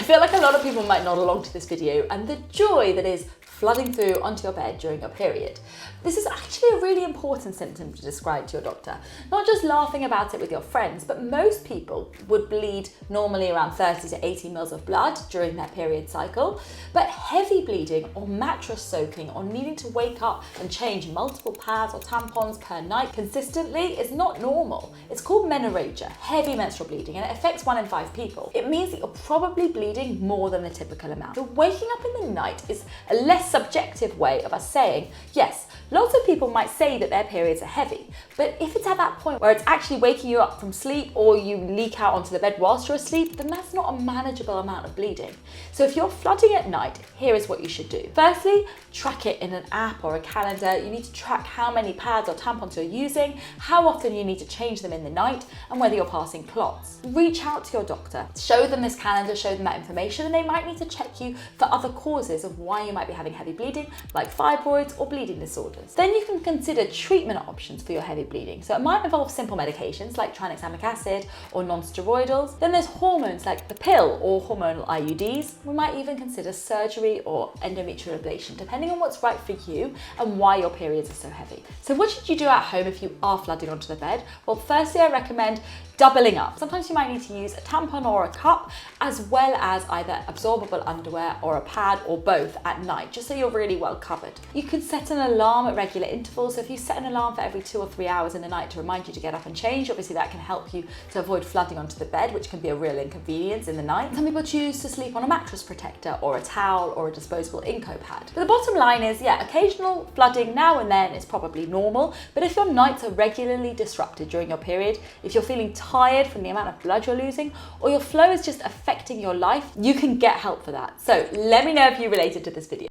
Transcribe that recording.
feel like a lot of people might nod along to this video and the joy that is flooding through onto your bed during your period. This is actually a really important symptom to describe to your doctor. Not just laughing about it with your friends, but most people would bleed normally around 30 to 80 mils of blood during their period cycle. But heavy bleeding or mattress soaking or needing to wake up and change multiple pads or tampons per night consistently is not normal. It's called menorrhagia, heavy menstrual bleeding, and it affects 1 in 5 people. It means that you're probably bleeding more than the typical amount. So waking up in the night is a less subjective way of us saying, yes, lots of people might say that their periods are heavy, but if it's at that point where it's actually waking you up from sleep or you leak out onto the bed whilst you're asleep, then that's not a manageable amount of bleeding. So if you're flooding at night, here is what you should do. Firstly, track it in an app or a calendar. You need to track how many pads or tampons you're using, how often you need to change them in the night, and whether you're passing clots. Reach out to your doctor, show them this calendar, show them that information, and they might need to check you for other causes of why you might be having heavy bleeding, like fibroids or bleeding disorders. Then you can consider treatment options for your heavy bleeding. So it might involve simple medications like tranexamic acid or non-steroidals. Then there's hormones like the pill or hormonal IUDs. We might even consider surgery or endometrial ablation, depending on what's right for you and why your periods are so heavy. So what should you do at home if you are flooding onto the bed? Well, firstly, I recommend doubling up. Sometimes you might need to use a tampon or a cup, as well as either absorbable underwear or a pad or both at night, just so you're really well covered. You could set an alarm at regular intervals. So if you set an alarm for every 2 or 3 hours in the night to remind you to get up and change, obviously that can help you to avoid flooding onto the bed, which can be a real inconvenience in the night. Some people choose to sleep on a mattress protector or a towel or a disposable Inco pad. But the bottom line is, yeah, occasional flooding now and then is probably normal, but if your nights are regularly disrupted during your period, if you're feeling tired from the amount of blood you're losing, or your flow is just affecting your life, you can get help for that. So let me know if you related to this video.